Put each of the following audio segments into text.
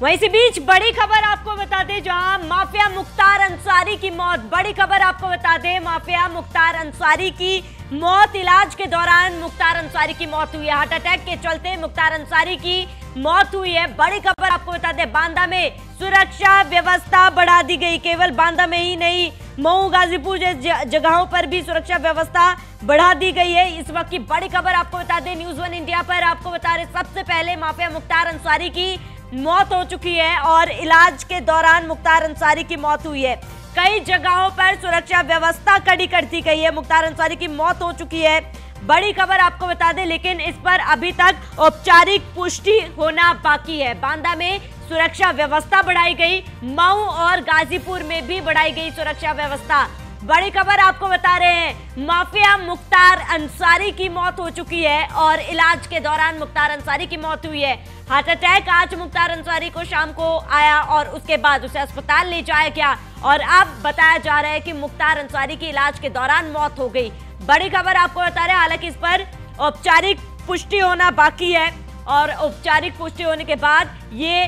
वहीं इसी बीच बड़ी खबर आपको बता दें, जहां माफिया मुख्तार अंसारी की मौत, बड़ी खबर आपको बता दें, माफिया मुख्तार अंसारी की मौत, इलाज के दौरान मुख्तार अंसारी की मौत हुई है। हार्ट अटैक के चलते मुख्तार अंसारी की मौत हुई है। बड़ी खबर आपको बता दें, बांदा में सुरक्षा व्यवस्था बढ़ा दी गई। केवल बांदा में ही नहीं, मऊ, गाजीपुर जैसे जगहों पर भी सुरक्षा व्यवस्था बढ़ा दी गई है। इस वक्त की बड़ी खबर आपको बता दें, न्यूज़ 1 इंडिया पर आपको बता रहे, सबसे पहले माफिया मुख्तार अंसारी की मौत हो चुकी है और इलाज के दौरान मुख्तार अंसारी की मौत हुई है। कई जगहों पर सुरक्षा व्यवस्था कड़ी कर दी गई है। मुख्तार अंसारी की मौत हो चुकी है, बड़ी खबर आपको बता दें, लेकिन इस पर अभी तक औपचारिक पुष्टि होना बाकी है। बांदा में सुरक्षा व्यवस्था बढ़ाई गई, मऊ और गाजीपुर में भी बढ़ाई गई सुरक्षा व्यवस्था। बड़ी खबर आपको बता रहे हैं, माफिया मुख्तार अंसारी की मौत हो चुकी है और इलाज के दौरान मुख्तार अंसारी की मौत हुई है। हार्ट अटैक आज मुख्तार अंसारी को शाम को आया और उसके बाद उसे अस्पताल ले जाया गया और अब बताया जा रहा है कि मुख्तार अंसारी की इलाज के दौरान मौत हो गई। बड़ी खबर आपको बता रहे हैं, हालांकि इस पर औपचारिक पुष्टि होना बाकी है और औपचारिक पुष्टि होने के बाद ये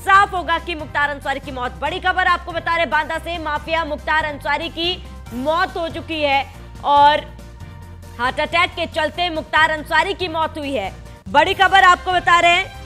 साफ होगा कि मुख्तार अंसारी की मौत। बड़ी खबर आपको बता रहे, बांदा से माफिया मुख्तार अंसारी की मौत हो चुकी है और हार्ट अटैक के चलते मुख्तार अंसारी की मौत हुई है। बड़ी खबर आपको बता रहे हैं।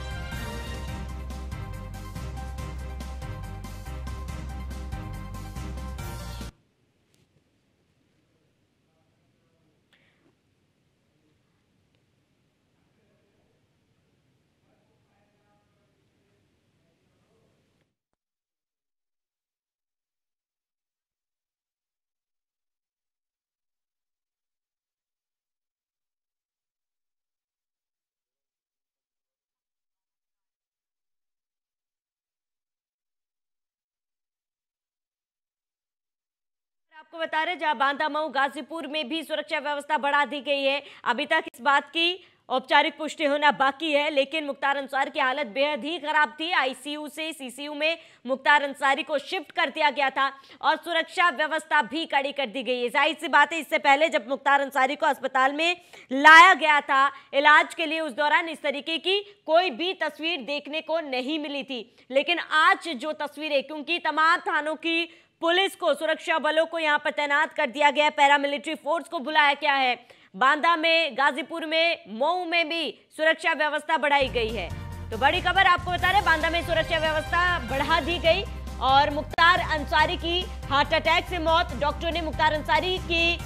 आपको बता रहे, जहां बांदा, मऊ, गाजीपुर में भी सुरक्षा व्यवस्था बढ़ा दी गई है। अभी तक इस बात की औपचारिक पुष्टि होना बाकी है, लेकिन मुख्तार अंसारी की हालत बेहद ही खराब थी। आईसीयू से सीसीयू में मुख्तार अंसारी को शिफ्ट कर दिया गया था और सुरक्षा व्यवस्था भी कड़ी कर दी गई है। जाहिर सी बात है, इससे पहले जब मुख्तार अंसारी को अस्पताल में लाया गया था इलाज के लिए, उस दौरान इस तरीके की कोई भी तस्वीर देखने को नहीं मिली थी। लेकिन आज जो तस्वीरें, क्योंकि तमाम थानों की पुलिस को, सुरक्षा बलों को यहां पर तैनात कर दिया गया है, पैरामिलिट्री फोर्स को बुलाया गया है। बांदा में, गाजीपुर में, मऊ में भी सुरक्षा व्यवस्था बढ़ाई गई है। तो बड़ी खबर आपको बता रहे, बांदा में सुरक्षा व्यवस्था बढ़ा दी गई और मुख्तार अंसारी की हार्ट अटैक से मौत, डॉक्टर ने मुख्तार अंसारी की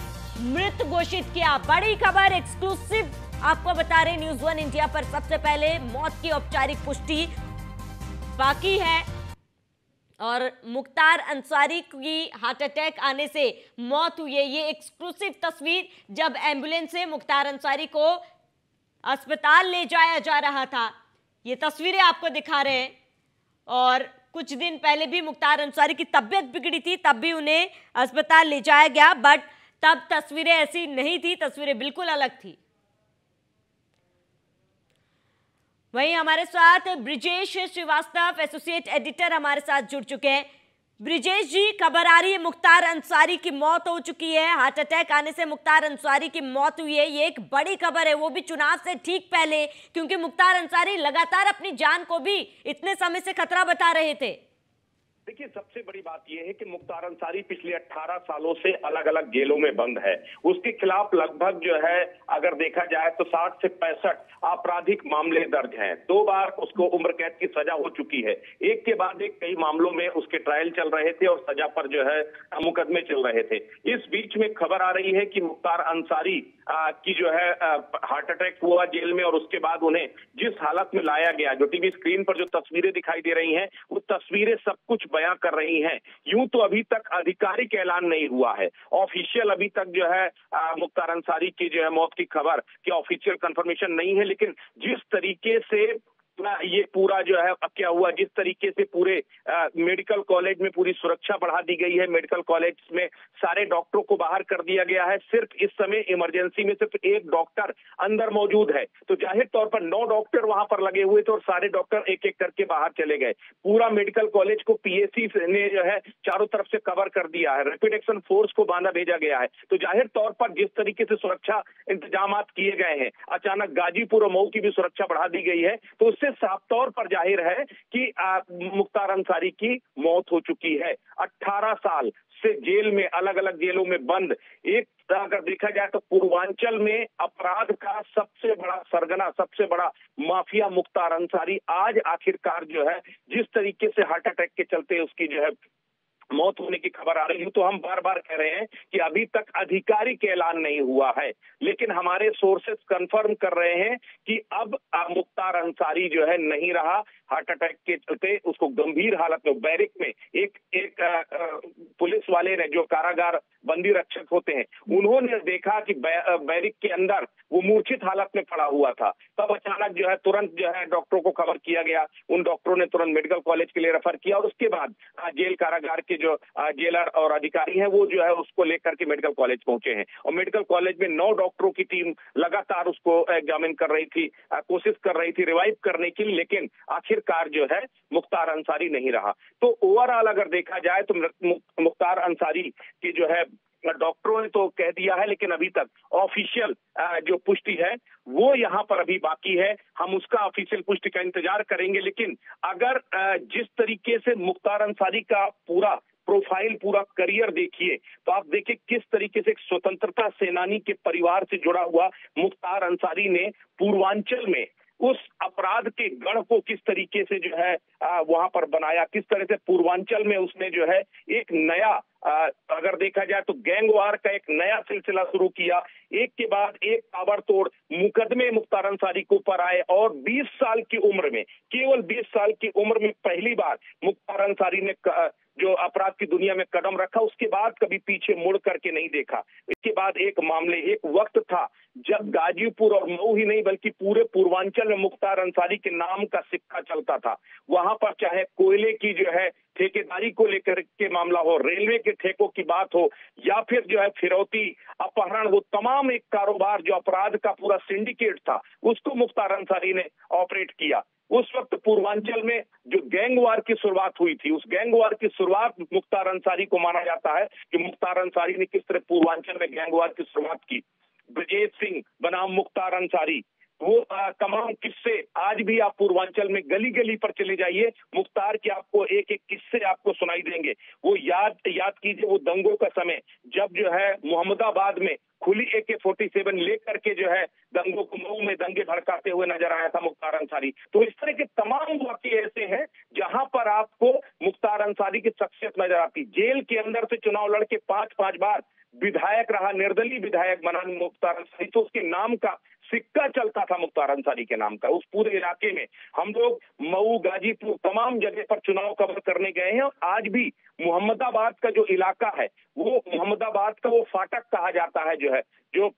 मृत घोषित किया। बड़ी खबर एक्सक्लूसिव आपको बता रहे, न्यूज़ 1 इंडिया पर सबसे पहले मौत की औपचारिक पुष्टि बाकी है और मुख्तार अंसारी की हार्ट अटैक आने से मौत हुई है। ये एक्सक्लूसिव तस्वीर जब एम्बुलेंस से मुख्तार अंसारी को अस्पताल ले जाया जा रहा था, ये तस्वीरें आपको दिखा रहे हैं। और कुछ दिन पहले भी मुख्तार अंसारी की तबीयत बिगड़ी थी, तब भी उन्हें अस्पताल ले जाया गया, बट तब तस्वीरें ऐसी नहीं थी, तस्वीरें बिल्कुल अलग थी। वहीं हमारे साथ ब्रिजेश श्रीवास्तव, एसोसिएट एडिटर, हमारे साथ जुड़ चुके हैं। ब्रिजेश जी, खबर आ रही है मुख्तार अंसारी की मौत हो चुकी है, हार्ट अटैक आने से मुख्तार अंसारी की मौत हुई है। ये एक बड़ी खबर है, वो भी चुनाव से ठीक पहले, क्योंकि मुख्तार अंसारी लगातार अपनी जान को भी इतने समय से खतरा बता रहे थे। देखिए, सबसे बड़ी बात यह है कि मुख्तार अंसारी पिछले 18 सालों से अलग अलग जेलों में बंद है। उसके खिलाफ लगभग जो है, अगर देखा जाए तो 60 से 65 आपराधिक मामले दर्ज हैं। 2 बार उसको उम्र कैद की सजा हो चुकी है। एक के बाद एक कई मामलों में उसके ट्रायल चल रहे थे और सजा पर जो है मुकदमे चल रहे थे। इस बीच में खबर आ रही है कि मुख्तार अंसारी की जो है हार्ट अटैक हुआ जेल में और उसके बाद उन्हें जिस हालत में लाया गया, जो टीवी स्क्रीन पर जो तस्वीरें दिखाई दे रही हैं, वो तस्वीरें सब कुछ बयां कर रही हैं। यूं तो अभी तक आधिकारिक ऐलान नहीं हुआ है, ऑफिशियल अभी तक जो है मुख्तार अंसारी की जो है मौत की खबर की ऑफिशियल कंफर्मेशन नहीं है, लेकिन जिस तरीके से ये पूरा जो है क्या हुआ, जिस तरीके से पूरे मेडिकल कॉलेज में पूरी सुरक्षा बढ़ा दी गई है, मेडिकल कॉलेज में सारे डॉक्टरों को बाहर कर दिया गया है। सिर्फ इस समय इमरजेंसी में सिर्फ एक डॉक्टर अंदर मौजूद है, तो जाहिर तौर पर 9 डॉक्टर वहां पर लगे हुए थे और सारे डॉक्टर एक एक करके बाहर चले गए। पूरा मेडिकल कॉलेज को पीएसी ने जो है चारों तरफ से कवर कर दिया है, रैपिड एक्शन फोर्स को बांदा भेजा गया है। तो जाहिर तौर पर जिस तरीके से सुरक्षा इंतजाम किए गए हैं, अचानक गाजीपुर और मऊ की भी सुरक्षा बढ़ा दी गई है, तो इससे साफ तौर पर जाहिर है कि मुख्तार अंसारी की मौत हो चुकी है। 18 साल से जेल में, अलग अलग जेलों में बंद, एक अगर देखा जाए तो पूर्वांचल में अपराध का सबसे बड़ा सरगना, सबसे बड़ा माफिया मुख्तार अंसारी आज आखिरकार जो है जिस तरीके से हार्ट अटैक के चलते उसकी जो है मौत होने की खबर आ रही है, तो हम बार बार कह रहे हैं कि अभी तक आधिकारिक ऐलान नहीं हुआ है, लेकिन हमारे सोर्सेस कंफर्म कर रहे हैं कि अब मुख्तार अंसारी जो है नहीं रहा। हार्ट अटैक के चलते उसको गंभीर हालत में बैरिक में एक पुलिस वाले ने, जो कारागार बंदी रक्षक होते हैं, उन्होंने देखा कि बैरिक के अंदर वो मूर्छित हालत में पड़ा हुआ था। तब अचानक जो है तुरंत जो है डॉक्टरों को खबर किया गया, उन डॉक्टरों ने तुरंत मेडिकल कॉलेज के लिए रेफर किया और उसके बाद जेल कारागार के जो जेलर और अधिकारी हैं वो जो है उसको लेकर के मेडिकल कॉलेज पहुंचे हैं और मेडिकल कॉलेज में 9 डॉक्टरों की टीम लगातार उसको एग्जामिन कर रही थी, कोशिश कर रही थी रिवाइव करने की, लेकिन आखिरकार जो है मुख्तार अंसारी नहीं रहा। तो ओवरऑल अगर देखा जाए तो मुख्तार अंसारी की जो है डॉक्टरों ने तो कह दिया है, लेकिन अभी तक ऑफिशियल जो पुष्टि है वो यहाँ पर अभी बाकी है। हम उसका ऑफिशियल पुष्टि का इंतजार करेंगे, लेकिन अगर जिस तरीके से मुख्तार अंसारी का पूरा प्रोफाइल, पूरा करियर देखिए तो आप देखिए किस तरीके से एक स्वतंत्रता सेनानी के परिवार से जुड़ा हुआ मुख्तार अंसारी ने पूर्वांचल में उस अपराध के गढ़ को किस तरीके से जो है वहां पर बनाया, किस तरह से पूर्वांचल में उसने जो है एक नया अगर देखा जाए तो गैंगवार का एक नया सिलसिला शुरू किया। एक के बाद एक ताबड़तोड़ मुकदमे मुख्तार अंसारी के ऊपर आए और 20 साल की उम्र में, केवल 20 साल की उम्र में पहली बार मुख्तार अंसारी ने जो अपराध की दुनिया में कदम रखा, उसके बाद कभी पीछे मुड़ करके नहीं देखा। इसके बाद एक मामले, एक वक्त था जब गाजीपुर और मऊ ही नहीं बल्कि पूरे पूर्वांचल में मुख्तार अंसारी के नाम का सिक्का चलता था। वहां पर चाहे कोयले की जो है ठेकेदारी को लेकर के मामला हो, रेलवे के ठेकों की बात हो, या फिर जो है फिरौती, अपहरण हो, तमाम एक कारोबार जो अपराध का पूरा सिंडिकेट था उसको मुख्तार अंसारी ने ऑपरेट किया। उस वक्त पूर्वांचल में जो गैंगवार की शुरुआत हुई थी, उस गैंगवार की शुरुआत मुख्तार अंसारी को माना जाता है कि मुख्तार अंसारी ने किस तरह पूर्वांचल में गैंगवार की शुरुआत की। ब्रजेश सिंह बनाम मुख्तार अंसारी, वो तमाम किस्से आज भी आप पूर्वांचल में गली गली पर चले जाइए, मुख्तार के आपको एक एक किस्से आपको सुनाई देंगे। वो याद कीजिए वो दंगों का समय, जब जो है मोहम्मदाबाद में खुली AK-47 लेकर के जो है दंगों को, मऊ में दंगे भड़काते हुए नजर आया था मुख्तार अंसारी। तो इस तरह के तमाम वाकये ऐसे हैं जहां पर आपको मुख्तार अंसारी की शख्सियत नजर आती। जेल के अंदर से चुनाव लड़के 5-5 बार विधायक रहा, निर्दलीय विधायक बना मुख्तार अंसारी, तो उसके नाम का सिक्का चलता था मुख्तार अंसारी के नाम का। उस पूरे इलाके में हम लोग मऊ, गाजीपुर, तमाम जगह पर चुनाव कवर करने गए हैं और आज भी मोहम्मदाबाद का जो इलाका है, वो मोहम्मदाबाद का वो फाटक कहा जाता है, जो है जो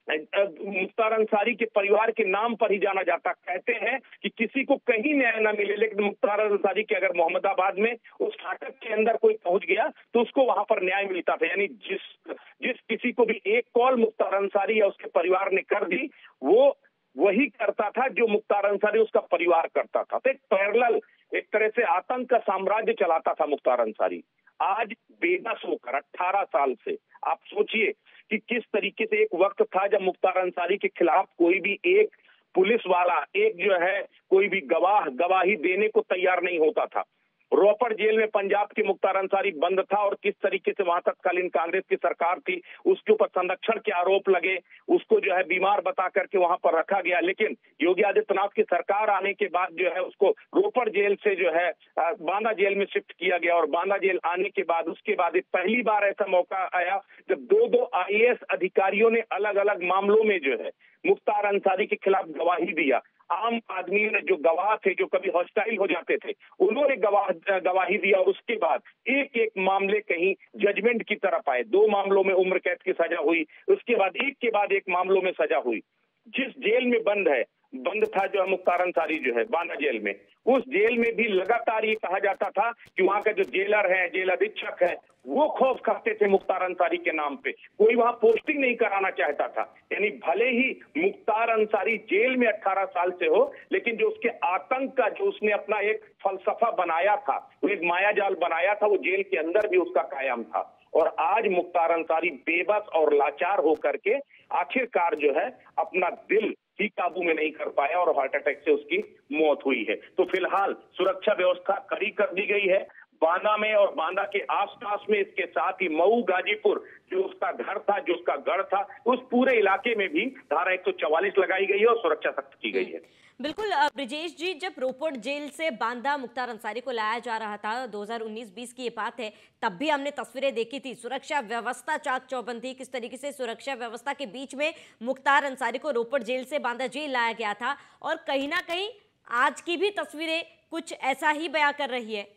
मुख्तार अंसारी के परिवार के नाम पर ही जाना जाता। कहते हैं कि किसी को कहीं न्याय न मिले, लेकिन मुख्तार अंसारी के अगर मोहम्मदाबाद में उस फाटक के अंदर कोई पहुंच गया तो उसको वहां पर न्याय मिलता था। यानी जिस किसी को भी एक कॉल मुख्तार अंसारी या उसके परिवार ने कर दी, वो वही करता था जो मुख्तार अंसारी उसका परिवार करता था। तो एक पैरेलल, एक तरह से आतंक का साम्राज्य चलाता था मुख्तार अंसारी। आज बेबस होकर 18 साल से आप सोचिए कि किस तरीके से एक वक्त था जब मुख्तार अंसारी के खिलाफ कोई भी एक पुलिस वाला, एक जो है कोई भी गवाही देने को तैयार नहीं होता था। रोपड़ जेल में पंजाब के मुख्तार अंसारी बंद था और किस तरीके से वहां तत्कालीन कांग्रेस की सरकार थी, उसके ऊपर संरक्षण के आरोप लगे, उसको जो है बीमार बता करके वहां पर रखा गया। लेकिन योगी आदित्यनाथ की सरकार आने के बाद जो है उसको रोपड़ जेल से जो है बांदा जेल में शिफ्ट किया गया और बांदा जेल आने के बाद उसके बाद पहली बार ऐसा मौका आया जब 2 IAS अधिकारियों ने अलग अलग मामलों में जो है मुख्तार अंसारी के खिलाफ गवाही दिया। आम आदमी ने, जो गवाह थे, जो कभी हॉस्टाइल हो जाते थे, उन्होंने गवाही दिया और उसके बाद एक एक मामले कहीं जजमेंट की तरफ आए। 2 मामलों में उम्र कैद की सजा हुई, उसके बाद एक के बाद एक मामलों में सजा हुई। जिस जेल में बंद था जो मुख्तार अंसारी जो है बांदा जेल में, उस जेल में भी लगातार ये कहा जाता था कि वहां का जो जेलर है, जेल अधीक्षक है, वो खौफ खाते थे मुख्तार अंसारी के नाम पे। कोई वहां पोस्टिंग नहीं कराना चाहता था। यानी भले ही मुख्तार अंसारी जेल में 18 साल से हो, लेकिन जो उसके आतंक का, जो उसने अपना एक फलसफा बनाया था, एक मायाजाल बनाया था, वो जेल के अंदर भी उसका कायम था। और आज मुख्तार अंसारी बेबस और लाचार होकर के आखिरकार जो है अपना दिल ही काबू में नहीं कर पाया और हार्ट अटैक से उसकी मौत हुई है। तो फिलहाल सुरक्षा व्यवस्था कड़ी कर दी गई है बांदा में और बांदा के आसपास में, इसके साथ ही मऊ गाजीपुर जो उसका घर था, जो उसका गढ़ था, उस पूरे इलाके में भी धारा 144 लगाई गई है और सुरक्षा सख्त की गई है। बिल्कुल ब्रिजेश जी, जब रोपड़ जेल से बांदा मुख्तार अंसारी को लाया जा रहा था, 2019-20 की ये बात है, तब भी हमने तस्वीरें देखी थी, सुरक्षा व्यवस्था चाक चौबंद थी। किस तरीके से सुरक्षा व्यवस्था के बीच में मुख्तार अंसारी को रोपड़ जेल से बांदा जेल लाया गया था, और कहीं ना कहीं आज की भी तस्वीरें कुछ ऐसा ही बयां कर रही है।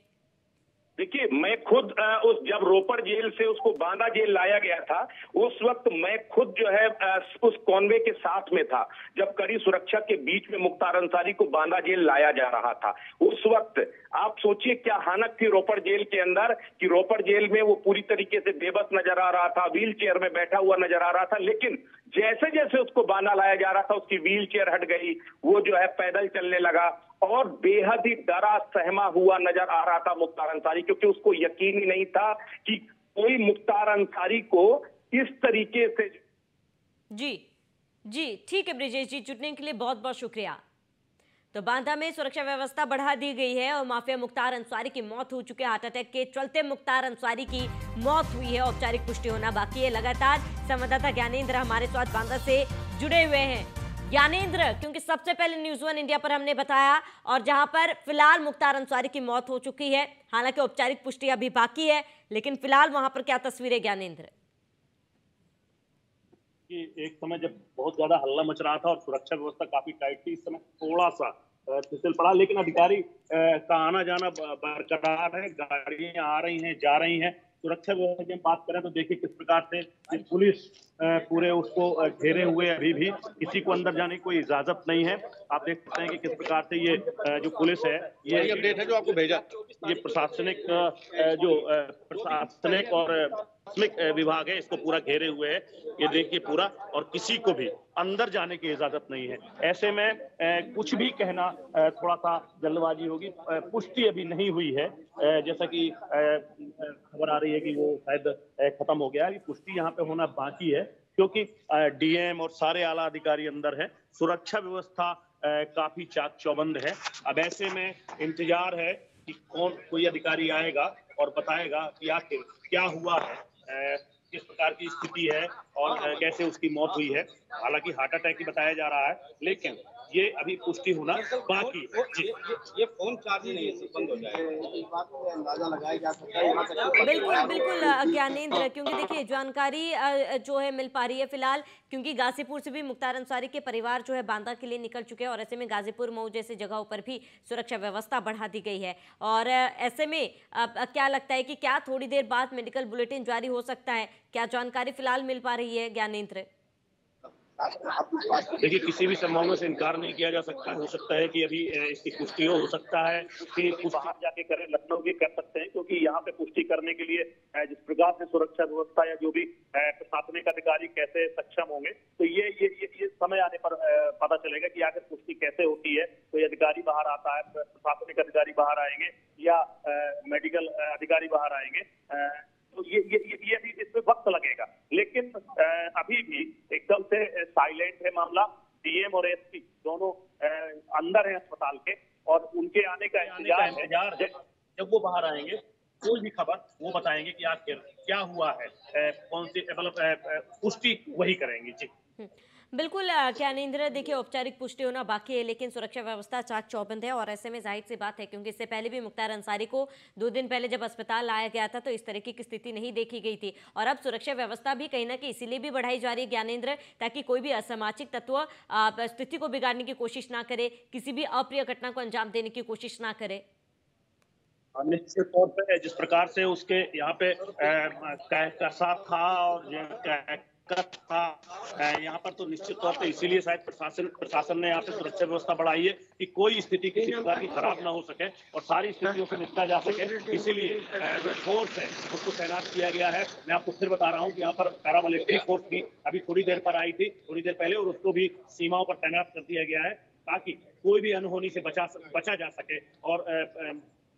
देखिए, मैं खुद उस जब रोपड़ जेल से उसको बांदा जेल लाया गया था, उस वक्त मैं खुद जो है उस कॉन्वे के साथ में था, जब कड़ी सुरक्षा के बीच में मुख्तार अंसारी को बांदा जेल लाया जा रहा था। उस वक्त आप सोचिए क्या हालत थी रोपड़ जेल के अंदर, कि रोपड़ जेल में वो पूरी तरीके से बेबस नजर आ रहा था, व्हील चेयर में बैठा हुआ नजर आ रहा था। लेकिन जैसे जैसे उसको बांदा लाया जा रहा था, उसकी व्हील चेयर हट गई, वो जो है पैदल चलने लगा और बेहद ही डरा सहमा हुआ नजर आ रहा था मुख्तार अंसारी, क्योंकि उसको यकीन ही नहीं था कि कोई मुख्तार अंसारी को इस तरीके से। जी ठीक है ब्रिजेश जी, जुड़ने के लिए बहुत बहुत शुक्रिया। तो बांदा में सुरक्षा व्यवस्था बढ़ा दी गई है और माफिया मुख्तार अंसारी की मौत हो चुकी है। हार्ट अटैक के चलते मुख्तार अंसारी की मौत हुई है, औपचारिक पुष्टि होना बाकी है। लगातार संवाददाता ज्ञानेंद्र हमारे साथ बांदा से जुड़े हुए हैं। ज्ञानेंद्र, क्योंकि सबसे पहले न्यूज़ 1 इंडिया पर हमने बताया, और जहां पर फिलहाल मुख्तार अंसारी की मौत हो चुकी है, हालांकि औपचारिक पुष्टि अभी बाकी है, लेकिन फिलहाल वहां पर क्या तस्वीरें ज्ञानेंद्र? एक समय जब बहुत ज्यादा हल्ला मच रहा था और सुरक्षा व्यवस्था काफी टाइट थी, इस समय थोड़ा सा फिसल पड़ा, लेकिन अधिकारी का आना जाना बरकरार है, गाड़ियां आ रही हैं, जा रही हैं। सुरक्षा व्यवस्था की बात करें तो देखिए किस प्रकार से पुलिस पूरे उसको घेरे हुए, अभी भी किसी को अंदर जाने की कोई इजाजत नहीं है। आप देख सकते हैं कि किस प्रकार से ये जो पुलिस है, ये अपडेट है जो आपको भेजा, ये प्रशासनिक जो प्रशासनिक और प्रशासनिक विभाग है, इसको पूरा घेरे हुए है। ये देखिए पूरा, और किसी को भी अंदर जाने की इजाजत नहीं है। ऐसे में कुछ भी कहना थोड़ा सा जल्दबाजी होगी। पुष्टि अभी नहीं हुई है, जैसा कि खबर आ रही है कि वो शायद खत्म हो गया है। पुष्टि यहाँ पे होना बाकी है, क्योंकि डीएम और सारे आला अधिकारी अंदर हैं। सुरक्षा व्यवस्था काफी चाक चौबंद है। अब ऐसे में इंतजार है कि कोई अधिकारी आएगा और बताएगा कि आखिर क्या हुआ है, किस प्रकार की स्थिति है और कैसे उसकी मौत हुई है। हालांकि हार्ट अटैक ही बताया जा रहा है, लेकिन ये अभी पुष्टि होना बाकी है। ये फोन चार्ज नहीं है, बंद हो जाएगा, इस बात को अंदाजा लगाया जा सकता है। बिल्कुल ज्ञानेंद्र, क्योंकि देखिए जानकारी जो है मिल पा रही है फिलहाल, क्योंकि गाजीपुर से भी मुख्तार अंसारी के परिवार जो है बांदा के लिए निकल चुके हैं, और ऐसे में गाजीपुर मऊ जैसी जगहों पर भी सुरक्षा व्यवस्था बढ़ा दी गई है। और ऐसे में क्या लगता है कि क्या थोड़ी देर बाद मेडिकल बुलेटिन जारी हो सकता है? क्या जानकारी फिलहाल मिल पा रही है ज्ञानेंद्र? देखिए, किसी भी संभावना से इनकार नहीं किया जा सकता। हो सकता है कि अभी इसकी पुष्टि हो सकता है कि बाहर जाके करें, लखनऊ भी कर सकते हैं, क्योंकि यहाँ पे पुष्टि करने के लिए जिस प्रकार से सुरक्षा व्यवस्था या जो भी प्रशासनिक अधिकारी कैसे सक्षम होंगे, तो ये समय आने पर पता चलेगा कि आखिर पुष्टि कैसे होती है। कोई अधिकारी बाहर आता है, प्रशासनिक अधिकारी बाहर आएंगे या मेडिकल अधिकारी बाहर आएंगे, तो ये भी इसमें वक्त लगेगा। लेकिन अभी भी एकदम से साइलेंट है मामला। डीएम और एसपी दोनों अंदर हैं अस्पताल के, और उनके आने का इंतजार है। जब वो बाहर आएंगे, कोई भी खबर वो बताएंगे कि आखिर क्या हुआ है, कौन सी मतलब पुष्टि वही करेंगे। जी बिल्कुल ज्ञानेंद्र, देखिए औपचारिक पुष्टि होना बाकी है, लेकिन सुरक्षा व्यवस्था चाक चौबंद है, और ऐसे में जाहिर सी बात है, क्योंकि इससे पहले भी मुख्तार अंसारी को 2 दिन पहले जब अस्पताल लाया गया था तो इस तरह की स्थिति नहीं देखी गई थी। और अब सुरक्षा व्यवस्था भी कहीं ना कहीं इसीलिए भी बढ़ाई जा रही है ज्ञानेंद्र, ताकि कोई भी असामाजिक तत्व स्थिति को बिगाड़ने की कोशिश ना करे, किसी भी अप्रिय घटना को अंजाम देने की कोशिश ना करे। निश्चित तौर पे जिस प्रकार से उसके यहाँ पे कसा था और यहाँ पर, तो निश्चित तौर पे इसीलिए शायद प्रशासन ने यहाँ पे सुरक्षा व्यवस्था बढ़ाई है कि कोई स्थिति किसी प्रकार की खराब ना हो सके और सारी स्थितियों से निपटा जा सके। इसीलिए जो फोर्स है उसको तैनात किया गया है। मैं आपको फिर बता रहा हूँ कि यहाँ पर पैरामिलिट्री फोर्स भी अभी थोड़ी देर पर आई थी, थोड़ी देर पहले, और उसको भी सीमाओं पर तैनात कर दिया गया है, ताकि कोई भी अनहोनी से बचा जा सके। और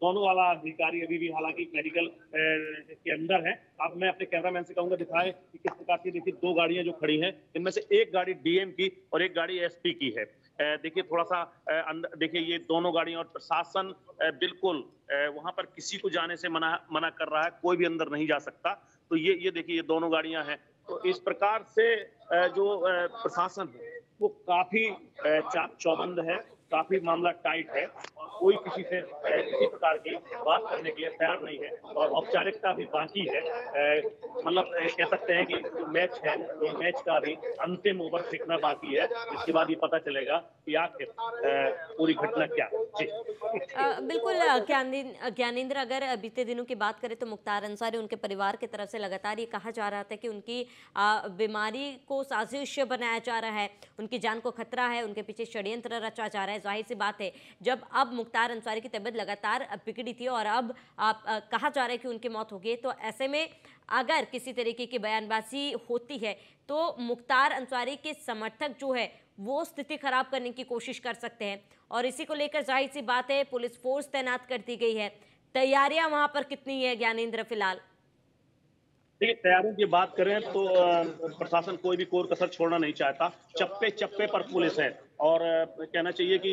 दोनों वाला अधिकारी अभी भी हालांकि मेडिकल के अंदर है। अब मैं अपने कैमरामैन से कहूंगा दिखाएं कि किस प्रकार की, देखिए 2 गाड़ियां जो खड़ी हैं, इनमें से एक गाड़ी डीएम की और एक गाड़ी एसपी की है। देखिए थोड़ा सा अंदर देखिए, ये दोनों गाड़ियां, और प्रशासन बिल्कुल वहां पर किसी को जाने से मना कर रहा है, कोई भी अंदर नहीं जा सकता। तो ये देखिए, ये दोनों गाड़ियां हैं। तो इस प्रकार से जो प्रशासन है वो काफी चाक चौबंद है, काफी मामला टाइट है, और कोई किसी से किसी प्रकार की बात करने के लिए तैयार नहीं है, और औपचारिकता भी बाकी है। मतलब कह सकते हैं कि जो मैच है, ये मैच का भी अंतिम ओवर फेंकना बाकी है। इसके बाद ये पता चलेगा कि आखिर पूरी घटना क्या है। जी बिल्कुल ज्ञानेंद्र, अगर बीते दिनों की बात करें तो मुख्तार अंसारी, उनके परिवार की तरफ से लगातार ये कहा जा रहा था कि उनकी बीमारी को साजिश बनाया जा रहा है, उनकी जान को खतरा है, उनके पीछे षड्यंत्र रचा जा रहा है। जाहिर सी बात है, जब अब मुख्तार अंसारी की तबीयत लगातार बिगड़ी थी और अब कहा जा रहा है कि उनकी मौत हो गई, तो ऐसे में अगर किसी तरीके की बयानबाजी होती है तो मुख्तार अंसारी के समर्थक जो है वो स्थिति खराब करने की कोशिश कर सकते हैं, और इसी को लेकर जाहिर सी बात है पुलिस फोर्स तैनात कर दी गई है। तैयारियां वहां पर कितनी है ज्ञानेंद्र फिलहाल? देखिए, तैयारियों की बात करें तो प्रशासन कोई भी कोर कसर छोड़ना नहीं चाहता। चप्पे चप्पे पर पुलिस है, और कहना चाहिए कि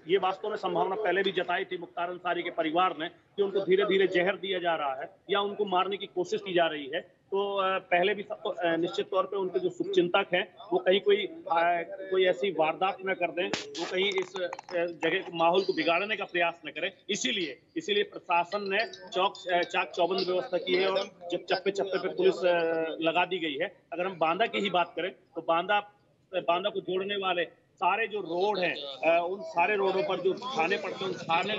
ये वास्तव में संभावना पहले भी जताई थी मुख्तार अंसारी के परिवार ने कि उनको धीरे धीरे जहर दिया जा रहा है या उनको मारने की कोशिश की जा रही है। तो पहले भी सबको निश्चित तौर पे उनके जो शुभचिंतक हैं वो कहीं कोई ऐसी वारदात न कर दें, वो कहीं इस जगह माहौल को बिगाड़ने का प्रयास न करें। इसीलिए प्रशासन ने चाक चौबंद व्यवस्था की है, और जब चप्पे चप्पे पे पुलिस लगा दी गई है। अगर हम बांदा की ही बात करें तो बांदा को जोड़ने वाले सारे जो रोड हैं, उन सारे रोडों पर जो थाने पड़ते हैं, उन थाने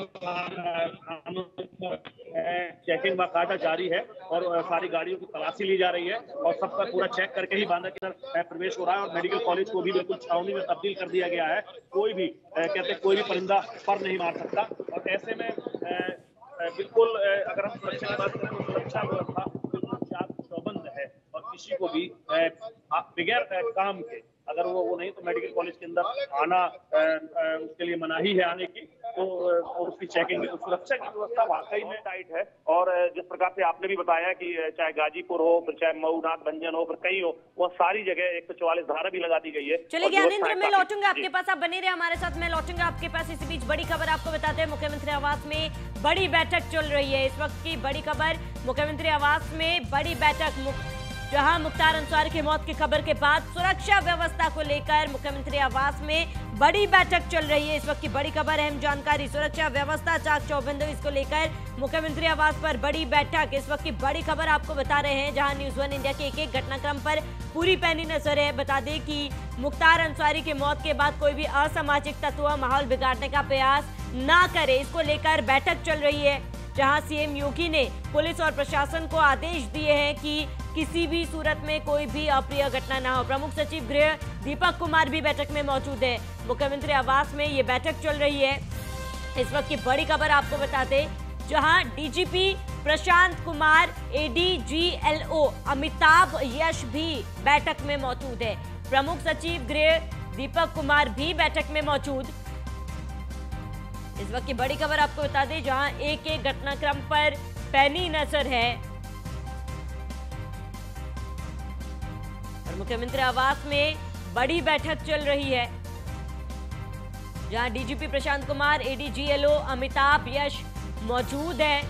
चेकिंग बाकायदा जारी है, और सारी गाड़ियों की तलाशी ली जा रही है, और सबका पूरा चेक करके ही बांदा की तरफ प्रवेश हो रहा है। और मेडिकल कॉलेज को भी बिल्कुल छावनी में तब्दील कर दिया गया है। कोई भी परिंदा पर नहीं मार सकता। और ऐसे में बिल्कुल अगर हम सुरक्षा की बात करें तो सुरक्षा व्यवस्था बिल्कुल चाक चौबंद है, और किसी को भी बगैर काम के अगर वो नहीं तो मेडिकल कॉलेज के अंदर आना उसके लिए मनाही है आने की। तो उसकी चेकिंग, सुरक्षा की व्यवस्था वाकई में टाइट है। और जिस प्रकार से आपने भी बताया कि चाहे गाजीपुर हो, फिर चाहे मऊ, नाथभंजन हो, फिर कहीं हो, वो सारी जगह 144 धारा भी लगा दी गई है। चलिए ज्ञानेंद्र, मैं लौटूंगा आपके पास, आप बने रहे हमारे साथ, मैं लौटूंगा आपके पास। इसी बीच बड़ी खबर आपको बताते हैं, मुख्यमंत्री आवास में बड़ी बैठक चल रही है। इस वक्त की बड़ी खबर, मुख्यमंत्री आवास में बड़ी बैठक, जहां मुख्तार अंसारी की मौत की खबर के बाद सुरक्षा व्यवस्था को लेकर मुख्यमंत्री आवास में बड़ी बैठक चल रही है। इस वक्त की बड़ी खबर, अहम जानकारी, सुरक्षा व्यवस्था चाक चौबंद, इसको लेकर मुख्यमंत्री आवास पर बड़ी बैठक। इस वक्त की बड़ी खबर आपको बता रहे हैं, जहां न्यूज़ 1 इंडिया के एक घटनाक्रम पर पूरी पैनी नजर है। बता दें कि मुख्तार अंसारी की मौत के बाद कोई भी असामाजिक तत्व माहौल बिगाड़ने का प्रयास ना करे, इसको लेकर बैठक चल रही है, जहां सीएम योगी ने पुलिस और प्रशासन को आदेश दिए हैं कि किसी भी सूरत में कोई भी अप्रिय घटना ना हो। प्रमुख सचिव गृह दीपक कुमार भी बैठक में मौजूद है। मुख्यमंत्री आवास में ये बैठक चल रही है। इस वक्त की बड़ी खबर आपको बताते, जहां डीजीपी प्रशांत कुमार, एडीजीएलओ अमिताभ यश भी बैठक में मौजूद है। प्रमुख सचिव गृह दीपक कुमार भी बैठक में मौजूद। इस वक्त की बड़ी खबर आपको बता दें, जहां एक घटनाक्रम पर पैनी नजर है, और मुख्यमंत्री आवास में बड़ी बैठक चल रही है, जहां डीजीपी प्रशांत कुमार, एडीजीएलओ अमिताभ यश मौजूद है,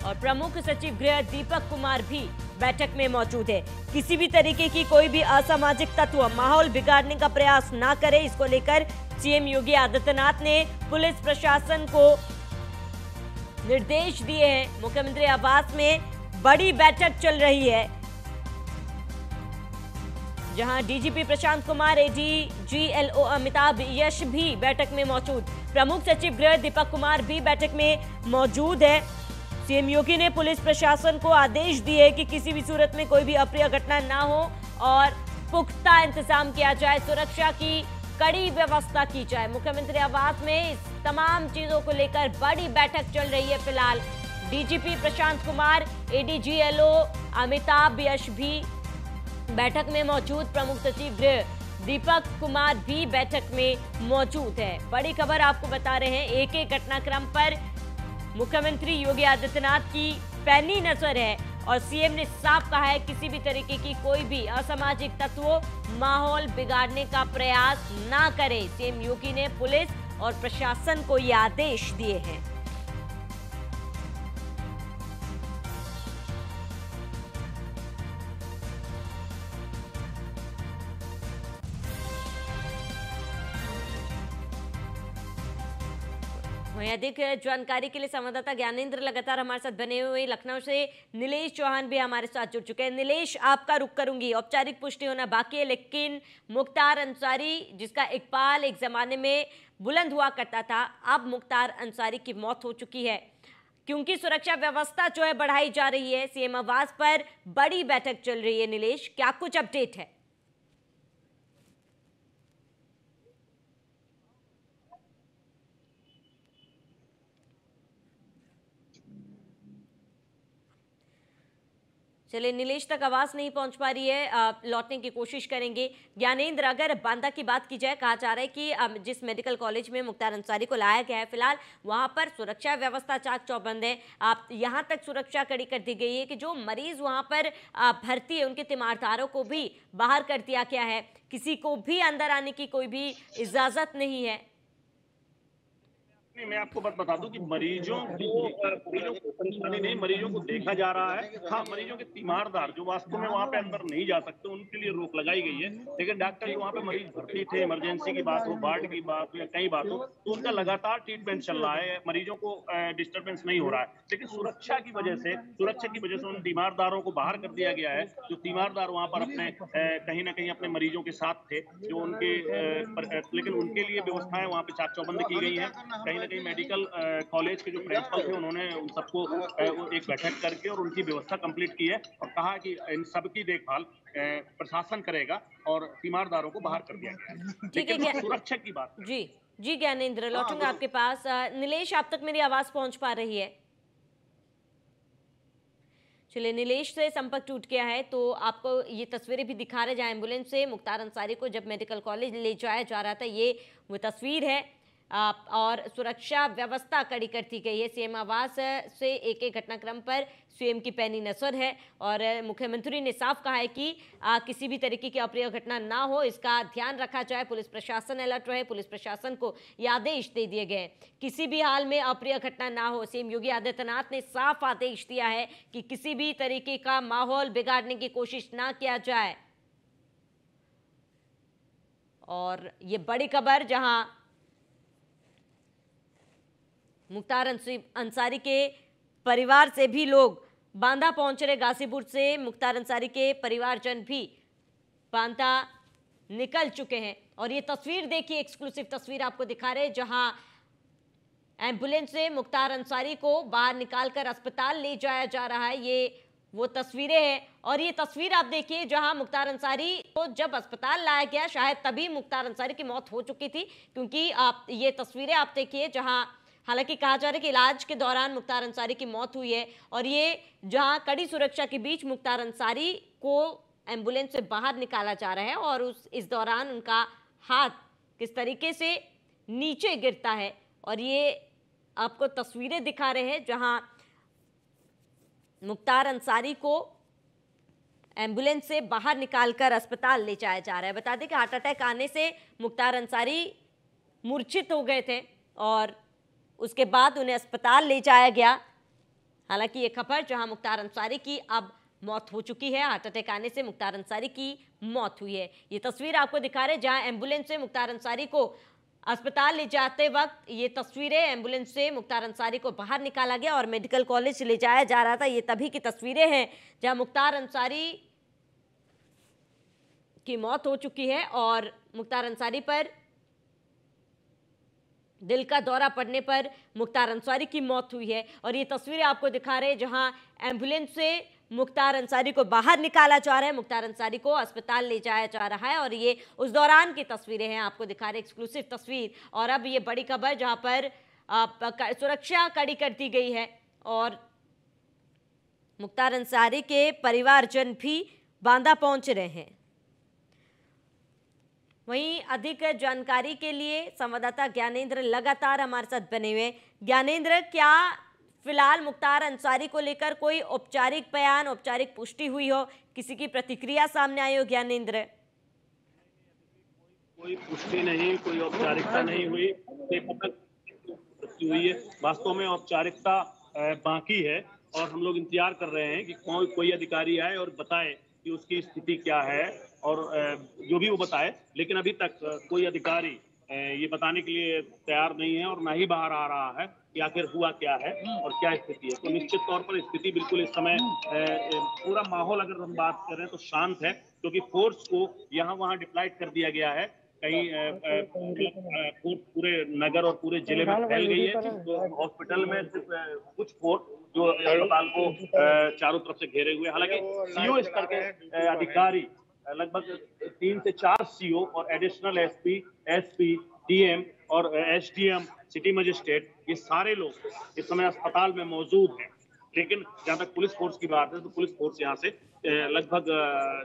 और प्रमुख सचिव गृह दीपक कुमार भी बैठक में मौजूद है। किसी भी तरीके की कोई भी असामाजिक तत्व माहौल बिगाड़ने का प्रयास ना करे, इसको लेकर सीएम योगी आदित्यनाथ ने पुलिस प्रशासन को निर्देश दिए हैं। मुख्यमंत्री आवास में बड़ी बैठक चल रही है, जहां डीजीपी प्रशांत कुमार, एडीजीएलओ अमिताभ यश भी बैठक में मौजूद, प्रमुख सचिव गृह दीपक कुमार भी बैठक में मौजूद है। सीएम योगी ने पुलिस प्रशासन को आदेश दिए कि किसी भी सूरत में कोई भी अप्रिय घटना ना हो और पुख्ता इंतजाम किया जाए, सुरक्षा की कड़ी व्यवस्था की जाए। मुख्यमंत्री आवास में इस तमाम चीजों को लेकर बड़ी बैठक चल रही है। फिलहाल डीजीपी प्रशांत कुमार, एडीजीएलओ अमिताभ यश भी बैठक में मौजूद, प्रमुख सचिव गृह दीपक कुमार भी बैठक में मौजूद है। बड़ी खबर आपको बता रहे हैं, एक घटनाक्रम पर मुख्यमंत्री योगी आदित्यनाथ की पैनी नजर है और सीएम ने साफ कहा है किसी भी तरीके की कोई भी असामाजिक तत्वों माहौल बिगाड़ने का प्रयास ना करे। सीएम योगी ने पुलिस और प्रशासन को ये आदेश दिए हैं। वहीं अधिक जानकारी के लिए संवाददाता ज्ञानेंद्र लगातार हमारे साथ बने हुए लखनऊ से नीलेश चौहान भी हमारे साथ जुड़ चुके हैं। नीलेश, आपका रुख करूंगी। औपचारिक पुष्टि होना बाकी है, लेकिन मुख्तार अंसारी जिसका इकबाल एक जमाने में बुलंद हुआ करता था, अब मुख्तार अंसारी की मौत हो चुकी है। क्योंकि सुरक्षा व्यवस्था जो है बढ़ाई जा रही है, सीएम आवास पर बड़ी बैठक चल रही है। नीलेश, क्या कुछ अपडेट है? चलिए, नीलेश तक आवाज नहीं पहुंच पा रही है, लौटने की कोशिश करेंगे। ज्ञानेंद्र, अगर बांदा की बात की जाए, कहा जा रहा है कि जिस मेडिकल कॉलेज में मुख्तार अंसारी को लाया गया है, फिलहाल वहां पर सुरक्षा व्यवस्था चाक चौबंद है। आप यहां तक सुरक्षा कड़ी कर दी गई है कि जो मरीज वहां पर भर्ती है उनके तीमारदारों को भी बाहर कर दिया गया है। किसी को भी अंदर आने की कोई भी इजाजत नहीं है। नहीं, मैं आपको बात बता दूं कि मरीजों को परेशानी नहीं, मरीजों को देखा जा रहा है। हाँ, मरीजों के तीमारदार जो वास्तव में वहां पे अंदर नहीं जा सकते, उनके लिए रोक लगाई गई है। लेकिन डॉक्टर जो वहां पे मरीज भर्ती थे, इमरजेंसी की बात हो, वार्ड की बात हो या कई बात हो, तो उनका लगातार ट्रीटमेंट चल रहा है, मरीजों को डिस्टर्बेंस नहीं हो रहा है। लेकिन सुरक्षा की वजह से उन तीमारदारों को बाहर कर दिया गया है। जो तीमारदार वहां पर अपने कहीं ना कहीं अपने मरीजों के साथ थे, जो उनके लेकिन उनके लिए व्यवस्थाएं वहां पे चाक चौबंद की गई है। कहीं कहीं मेडिकल कॉलेज के जो प्रिंसिपल थे, उन्होंने उन सबको एक बैठक करके और उनकी व्यवस्था कंप्लीट की है और कहा कि इन सबकी देखभाल प्रशासन करेगा और तीमारदारों को बाहर कर दिया गया है। ठीक है, सुरक्षा की बात जी ज्ञानेंद्र, लौटूंगा आपके पास। नीलेश, आप तक मेरी आवाज पहुंच पा रही है? चलिए, नीलेश से संपर्क टूट गया है, तो आपको ये तस्वीरें भी दिखा रहे जहां एम्बुलेंस से मुख्तार अंसारी को जब मेडिकल कॉलेज ले जाया जा रहा था, ये वो तस्वीर है। और सुरक्षा व्यवस्था कड़ी कर दी गई है। सीएम आवास से एक एक घटनाक्रम पर सीएम की पैनी नजर है और मुख्यमंत्री ने साफ कहा है कि किसी भी तरीके की अप्रिय घटना ना हो, इसका ध्यान रखा जाए। पुलिस प्रशासन अलर्ट रहे, पुलिस प्रशासन को ये आदेश दे दिए गए, किसी भी हाल में अप्रिय घटना ना हो। सीएम योगी आदित्यनाथ ने साफ आदेश दिया है कि किसी भी तरीके का माहौल बिगाड़ने की कोशिश ना किया जाए। और ये बड़ी खबर, जहां मुख्तार अंसारी के परिवार से भी लोग बांदा पहुंच रहे। गाजीपुर से मुख्तार अंसारी के परिवारजन भी बांदा निकल चुके हैं और ये तस्वीर देखिए, एक्सक्लूसिव तस्वीर आपको दिखा रहे, जहां एम्बुलेंस से मुख्तार अंसारी को बाहर निकालकर अस्पताल ले जाया जा रहा है। ये वो तस्वीरें हैं और ये तस्वीर आप देखिए जहां मुख्तार अंसारी को जब अस्पताल लाया गया, शायद तभी मुख्तार अंसारी की मौत हो चुकी थी, क्योंकि आप ये तस्वीरें आप देखिए जहां हालांकि कहा जा रहा है कि इलाज के दौरान मुख्तार अंसारी की मौत हुई है और ये जहां कड़ी सुरक्षा के बीच मुख्तार अंसारी को एम्बुलेंस से बाहर निकाला जा रहा है और इस दौरान उनका हाथ किस तरीके से नीचे गिरता है और ये आपको तस्वीरें दिखा रहे हैं जहां मुख्तार अंसारी को एम्बुलेंस से बाहर निकालकर अस्पताल ले जाया जा रहा है। बता दें कि हार्ट अटैक आने से मुख्तार अंसारी मूर्छित हो गए थे और उसके बाद उन्हें अस्पताल ले जाया गया। हालांकि ये खबर जहां मुख्तार अंसारी की अब मौत हो चुकी है, हार्ट अटैक आने से मुख्तार अंसारी की मौत हुई है। ये तस्वीर आपको दिखा रहे जहां एम्बुलेंस से मुख्तार अंसारी को अस्पताल ले जाते वक्त ये तस्वीरें, एम्बुलेंस से मुख्तार अंसारी को बाहर निकाला गया और मेडिकल कॉलेज ले जाया जा रहा था। ये तभी की तस्वीरें हैं जहां मुख्तार अंसारी की मौत हो चुकी है और मुख्तार अंसारी पर दिल का दौरा पड़ने पर मुख्तार अंसारी की मौत हुई है। और ये तस्वीरें आपको दिखा रहे हैं जहां एम्बुलेंस से मुख्तार अंसारी को बाहर निकाला जा रहा है, मुख्तार अंसारी को अस्पताल ले जाया जा रहा है और ये उस दौरान की तस्वीरें हैं, आपको दिखा रहे एक्सक्लूसिव तस्वीर। और अब ये बड़ी खबर जहां पर सुरक्षा कड़ी कर दी गई है और मुख्तार अंसारी के परिवारजन भी बांदा पहुंच रहे हैं। वहीं अधिक जानकारी के लिए संवाददाता ज्ञानेंद्र लगातार हमारे साथ बने हुए। ज्ञानेंद्र, क्या फिलहाल मुख्तार अंसारी को लेकर कोई औपचारिक बयान, औपचारिक पुष्टि हुई हो, किसी की प्रतिक्रिया सामने आई हो ज्ञानेंद्र? कोई पुष्टि नहीं, कोई औपचारिकता नहीं हुई, हुई है। वास्तव में औपचारिकता बाकी है और हम लोग इंतजार कर रहे हैं कि कोई अधिकारी आए और बताए कि उसकी स्थिति क्या है और जो भी वो बताए, लेकिन अभी तक कोई अधिकारी ये बताने के लिए तैयार नहीं है और ना ही बाहर आ रहा है कि आखिर हुआ क्या है और क्या स्थिति है। तो निश्चित तौर पर स्थिति बिल्कुल इस समय पूरा माहौल अगर हम बात करें तो शांत है, क्योंकि फोर्स को यहाँ वहाँ डिप्लॉयड कर दिया गया है। कहीं पूरे नगर और पूरे जिले में फैल गई है। तो हॉस्पिटल में सिर्फ कुछ फोर्स जो अस्पताल को चारों तरफ से घेरे हुए, हालांकि सीओ स्तर के अधिकारी लगभग 3 से 4 सीओ और एडिशनल एसपी, डीएम और एसडीएम, सिटी मजिस्ट्रेट, ये सारे लोग इस समय अस्पताल में मौजूद हैं। लेकिन जहां तक पुलिस फोर्स की बात है तो पुलिस फोर्स यहाँ से लगभग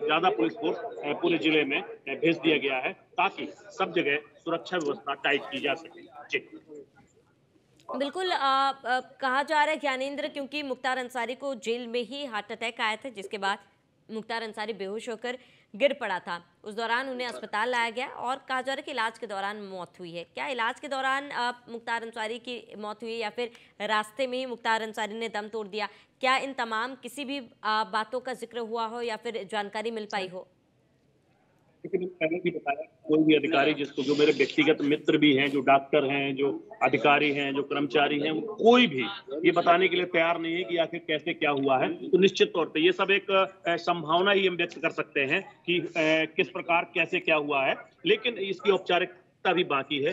ज्यादा पुलिस फोर्स पूरे जिले में भेज दिया गया है ताकि सब जगह सुरक्षा व्यवस्था टाइट की जा सके। जी बिल्कुल कहा जा रहा है ज्ञानेंद्र, क्योंकि मुख्तार अंसारी को जेल में ही हार्ट अटैक आया था, जिसके बाद मुख्तार अंसारी बेहोश होकर गिर पड़ा था। उस दौरान उन्हें अस्पताल लाया गया और कहा जा रहा है कि इलाज के दौरान मौत हुई है। क्या इलाज के दौरान मुख्तार अंसारी की मौत हुई या फिर रास्ते में ही मुख्तार अंसारी ने दम तोड़ दिया? क्या इन तमाम किसी भी बातों का जिक्र हुआ हो या फिर जानकारी मिल पाई हो? लेकिन पहले भी बताया, कोई भी अधिकारी जिसको, जो मेरे व्यक्तिगत मित्र भी हैं, जो डॉक्टर हैं, जो अधिकारी हैं, जो कर्मचारी हैं, कोई भी ये बताने के लिए तैयार नहीं है कि आखिर कैसे क्या हुआ है। तो निश्चित तौर पे ये सब एक संभावना ही हम व्यक्त कर सकते हैं कि किस प्रकार कैसे क्या हुआ है, लेकिन इसकी औपचारिकता भी बाकी है।